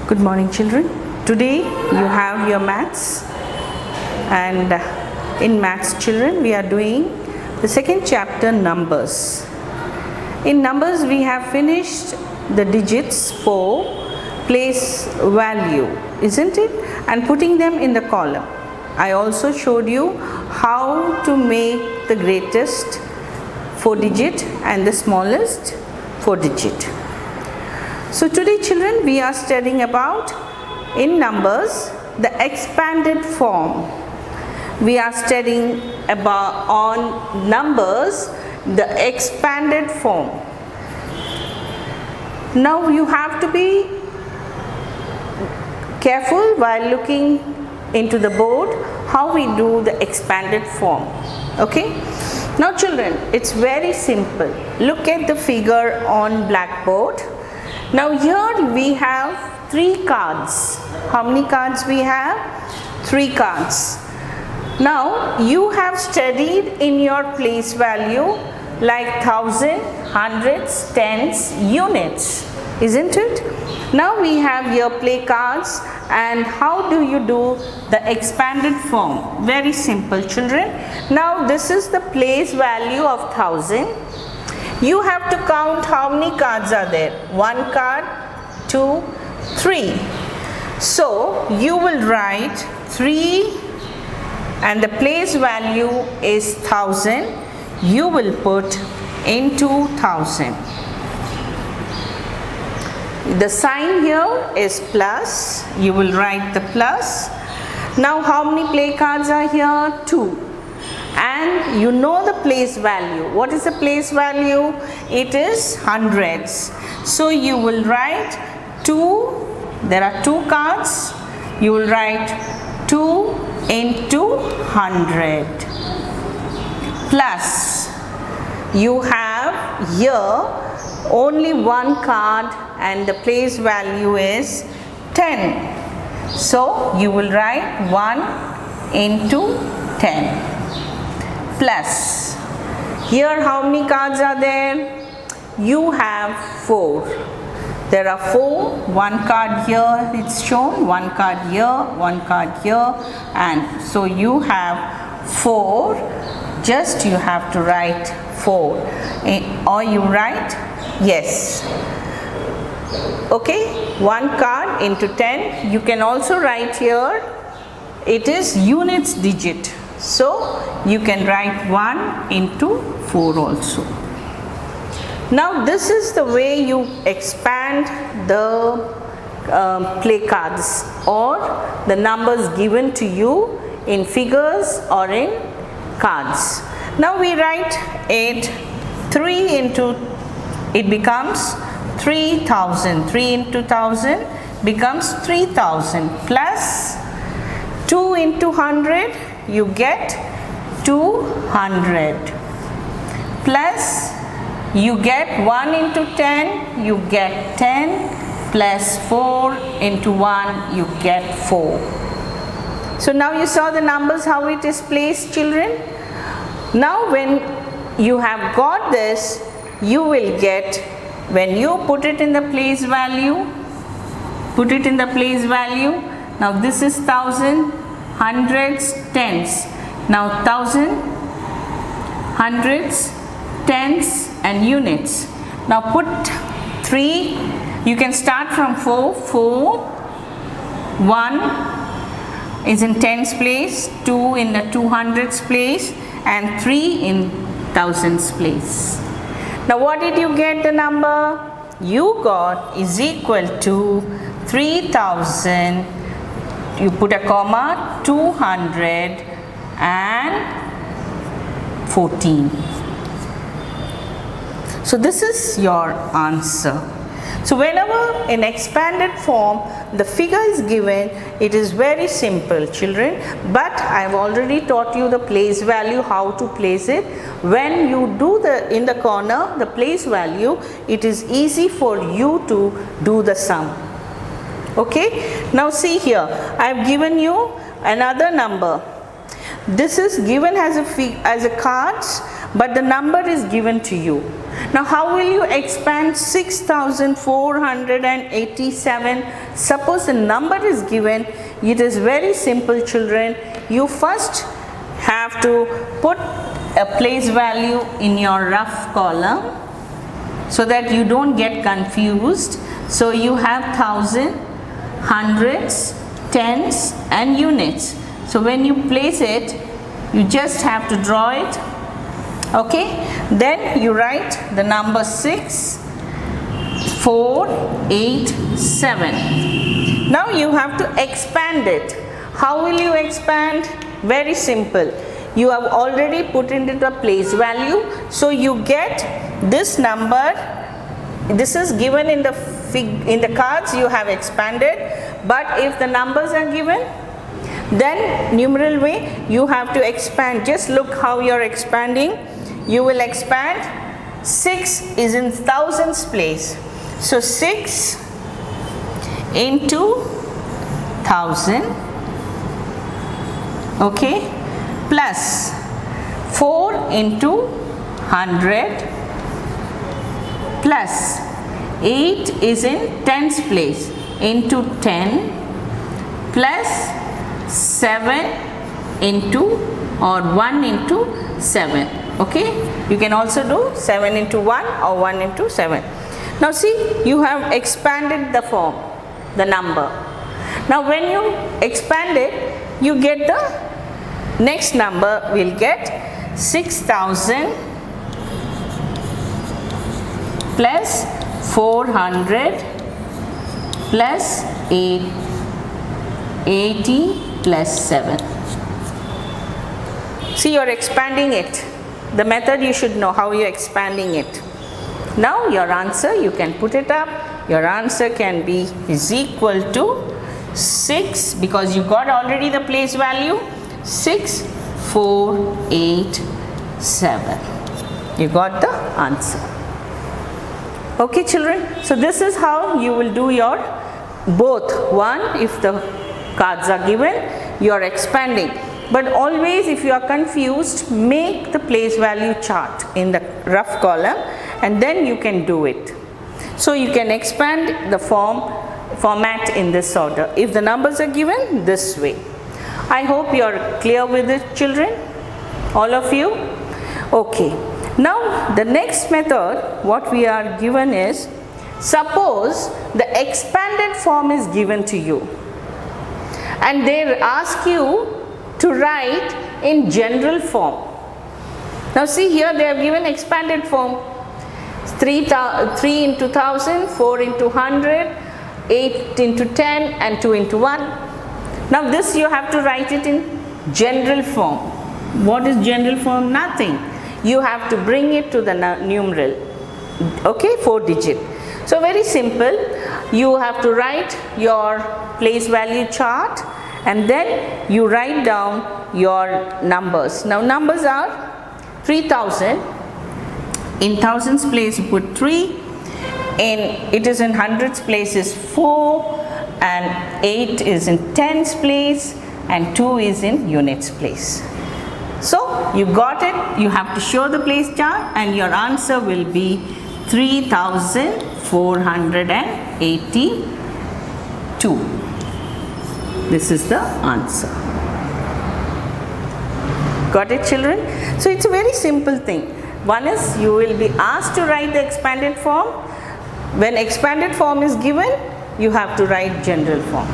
Good morning, children. Today you have your maths, and in maths, children, we are doing the second chapter, numbers. In numbers, we have finished the digits for place value, isn't it? And putting them in the column. I also showed you how to make the greatest 4-digit and the smallest 4-digit. So today, children, we are studying about, in numbers, the expanded form. We are studying about on numbers, the expanded form. Now you have to be careful while looking into the board how we do the expanded form. Okay? Now children, it's very simple. Look at the figure on blackboard. Now here we have 3 cards. How many cards we have? 3 cards. Now you have studied in your place value like thousand, hundreds, tens, units, isn't it? Now we have here play cards, and how do you do the expanded form? Very simple, children. Now this is the place value of 1000. You have to count how many cards are there. 1 card, 2, 3. So you will write 3 and the place value is 1000. You will put into 1000. The sign here is plus. You will write the plus. Now how many play cards are here? 2. And you know the place value. What is the place value? It is hundreds. So you will write 2. There are 2 cards. You will write 2 into 100. Plus, you have here only 1 card and the place value is 10. So you will write 1 into 10. Plus, here how many cards are there? You have 4. There are 4, 1 card here it's shown, 1 card here, 1 card here, and so you have 4. Just you have to write 4, or you write yes. Okay, 1 card into 10. You can also write here, it is units digit. So you can write 1 into 4 also. Now this is the way you expand the play cards or the numbers given to you in figures or in cards. Now we write it 3 into, it becomes 3000. 3 into 1000 becomes 3000 plus 2 into 100. You get 200 plus you get 1 into 10, you get 10 plus 4 into 1, you get 4. So now you saw the numbers how it is placed, children. Now when you have got this, you will get, when you put it in the place value, put it in the place value. Now this is 1000, hundreds, tens. Now 1000, hundreds, tens and units. Now put 3. You can start from 4. 4, 1 is in tens place, 2 in the 200s place, and 3 in thousands place. Now what did you get the number? You got is equal to 3000. You put a comma, 214. So this is your answer. So whenever in expanded form the figure is given, it is very simple, children, but I have already taught you the place value, how to place it. When you do the in the corner the place value, it is easy for you to do the sum. Okay, now see here, I have given you another number. This is given as a cards, but the number is given to you. Now how will you expand 6487? Suppose the number is given. It is very simple, children. You first have to put a place value in your rough column so that you don't get confused. So you have thousand, hundreds, tens and units. So when you place it, you just have to draw it. Okay, then you write the number 6487. Now you have to expand it. How will you expand? Very simple. You have already put into a place value, so you get this number. This is given in the cards you have expanded, but if the numbers are given, then numeral way you have to expand. Just look how you are expanding. You will expand. 6 is in thousands place, so 6 into 1000, okay, plus 4 into 100, plus 8 is in tens place, into 10, plus 7 into or 1 into 7. Okay, you can also do 7 into 1 or 1 into 7. Now see, you have expanded the form, the number. Now when you expand it, you get the next number. We'll get 6000 plus 400 plus 80 plus 7. See, you are expanding it. The method you should know how you are expanding it. Now your answer, you can put it up. Your answer can be is equal to 6, because you got already the place value, 6487. You got the answer. Okay children, so this is how you will do your both. One, if the cards are given, you are expanding. But always, if you are confused, make the place value chart in the rough column and then you can do it. So you can expand the format in this order. If the numbers are given, this way. I hope you are clear with it, children, all of you. Okay, now the next method what we are given is, suppose the expanded form is given to you and they ask you to write in general form. Now see, here they have given expanded form. 3 into 1000, 4 into 100, 8 into 10 and 2 into 1. Now this you have to write it in general form. What is general form? Nothing. You have to bring it to the numeral. Okay, 4 digit. So very simple. You have to write your place value chart and then you write down your numbers. Now numbers are 3000. In thousands place you put 3. It is in hundreds place is 4, and 8 is in tens place, and 2 is in units place. So you got it. You have to show the place chart and your answer will be 3482. This is the answer. Got it, children? So it's a very simple thing. One is, you will be asked to write the expanded form. When expanded form is given, you have to write general form.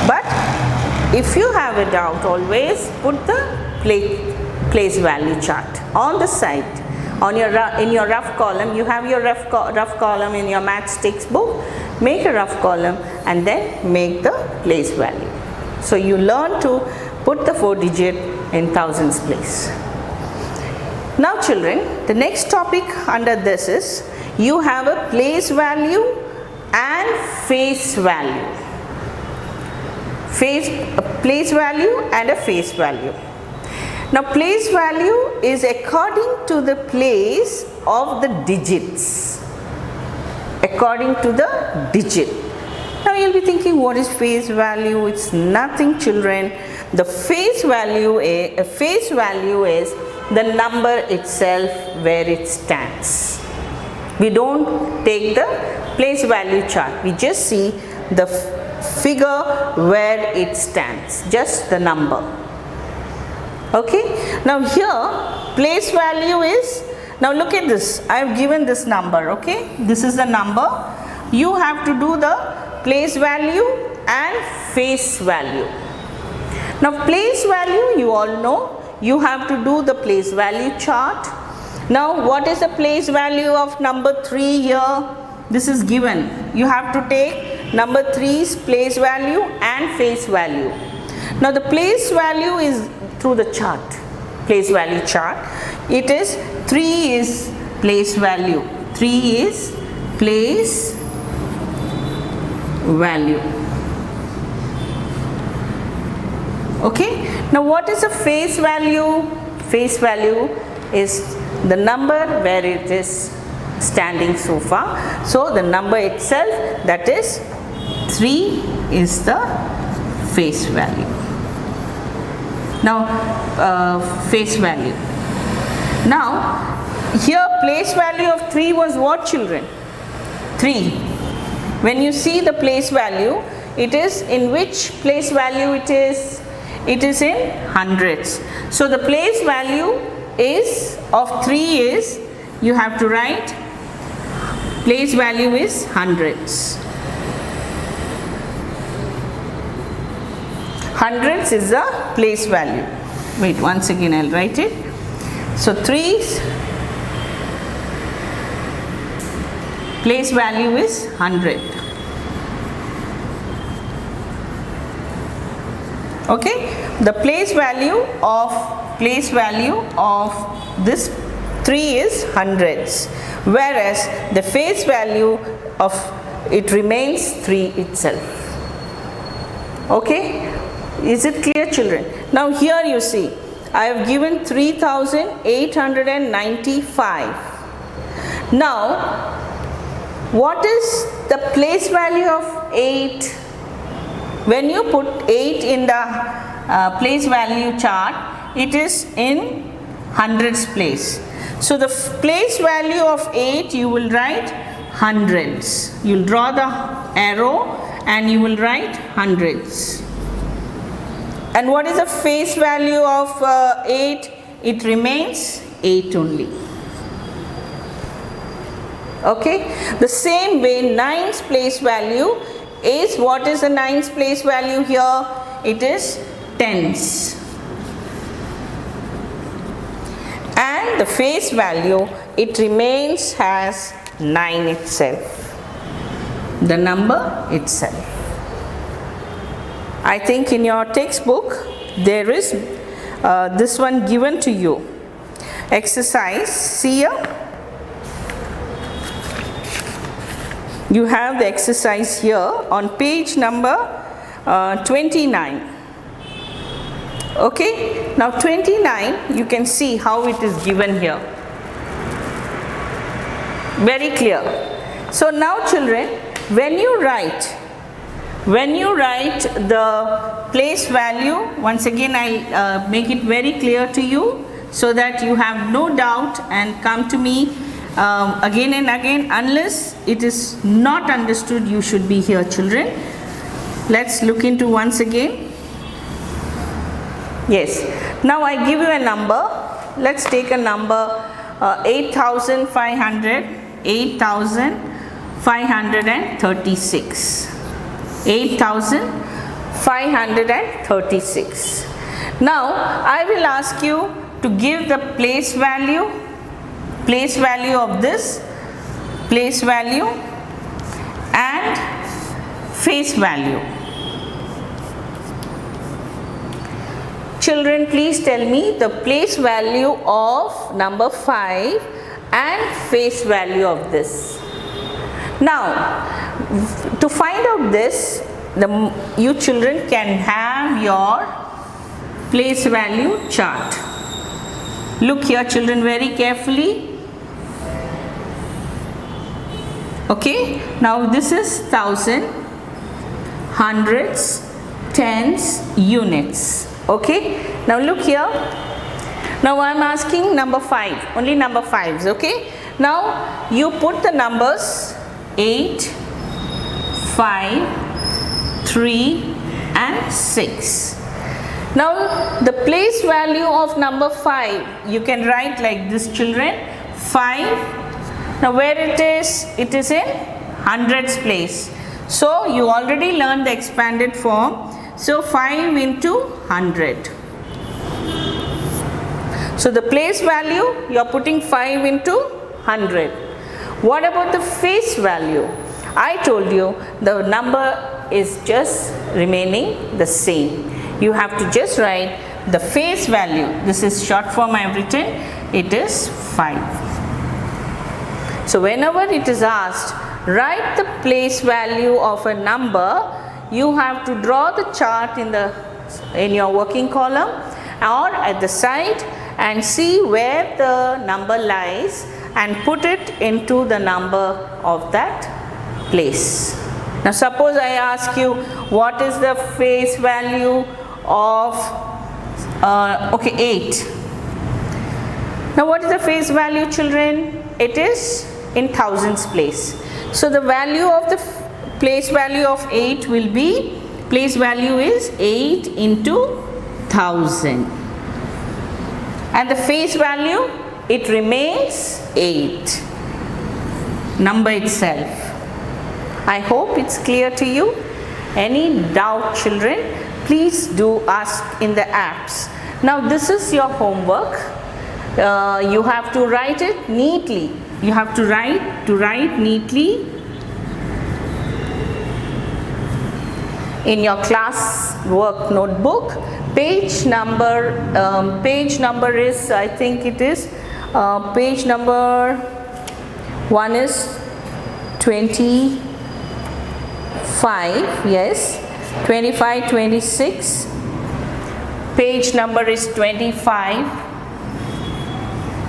But if you have a doubt, always put the place value chart on the side. In your rough column, you have your rough column in your maths textbook. Make a rough column and then make the place value. So you learn to put the 4 digit in thousands place. Now children, the next topic under this is, you have a place value and face value. A place value and a face value. Now place value is according to the place of the digits. According to the digit. Now you will be thinking, what is face value? It's nothing, children. The face value is the number itself where it stands. We don't take the place value chart. We just see the figure where it stands, just the number. Okay. Now here place value is, now look at this, I have given this number. Okay, this is the number. You have to do the place value and face value. Now place value, you all know, you have to do the place value chart. Now what is the place value of number 3 here? This is given. You have to take number 3's place value and face value. Now the place value is through the chart, place value chart. It is 3 is place value. 3 is place value. Okay. Now what is the face value? Face value is the number where it is standing so far. So the number itself, that is 3, is the face value. Now face value. Now here place value of 3 was what, children? 3. When you see the place value, it is in which place value it is? It is in hundreds. So the place value is of 3 is, you have to write place value is hundreds. Hundreds is the place value. Wait, once again I'll write it. So 3's place value is 100. Okay, the place value of this 3 is hundreds, whereas the face value of it remains 3 itself. Okay, is it clear, children? Now here you see, I have given 3895. Now what is the place value of 8? When you put 8 in the place value chart, it is in hundreds place. So the place value of 8, you will write hundreds. You will draw the arrow and you will write hundreds. And what is the face value of 8? It remains 8 only. Okay. The same way 9's place value is, what is the 9's place value here? It is tens. And the face value, it remains as 9 itself, the number itself. I think in your textbook there is this one given to you. Exercise, see here. You have the exercise here on page number 29. Okay, now 29, you can see how it is given here. Very clear. So now children, when you write the place value, once again I make it very clear to you so that you have no doubt and come to me again and again. Unless it is not understood, you should be here, children. Let's look into once again. Yes, now I give you a number. Let's take a number 8,536. 8,536. Now I will ask you to give the place value of this, place value and face value. Children, please tell me the place value of number 5 and face value of this. Now, to find out this, you children can have your place value chart. Look here, children, very carefully. Okay, now this is 1000, hundreds, tens, units. Okay, now look here. Now I am asking number 5, only number 5s, okay. Now you put the numbers 8, 5, 3 and 6. Now the place value of number 5, you can write like this, children. 5, now where it is in hundreds place. So you already learned the expanded form. So 5 into 100. So the place value, you are putting 5 into 100. What about the face value? I told you the number is just remaining the same. You have to just write the face value. This is short form I have written. It is 5. So whenever it is asked, write the place value of a number, you have to draw the chart in your working column or at the side and see where the number lies and put it into the number of that place. Now suppose I ask you, what is the face value of 8? Now what is the face value, children? It is in thousands place. So the value of the place value of 8 will be, place value is 8 into 1000. And the face value, it remains 8. Number itself. I hope it's clear to you. Any doubt, children, please do ask in the apps. Now this is your homework. You have to write it neatly. You have to write neatly in your class work notebook. Page number is, I think it is page number 1 is 25, yes, 25, 26. Page number is 25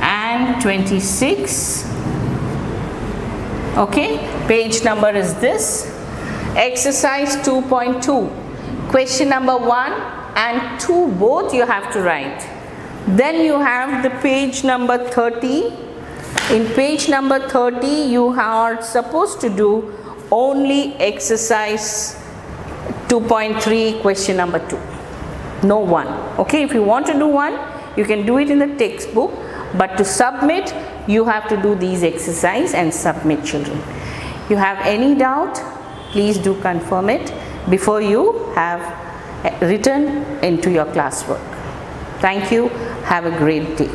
and 26. Okay, page number is this. Exercise 2.2, question number 1 and 2 both you have to write. Then you have the page number 30. In page number 30 you are supposed to do only exercise 2.3 question number 2, no 1. Okay, if you want to do 1, you can do it in the textbook, but to submit you have to do these exercise and submit, children. You have any doubt, please do confirm it before you have written into your classwork. Thank you. Have a great day.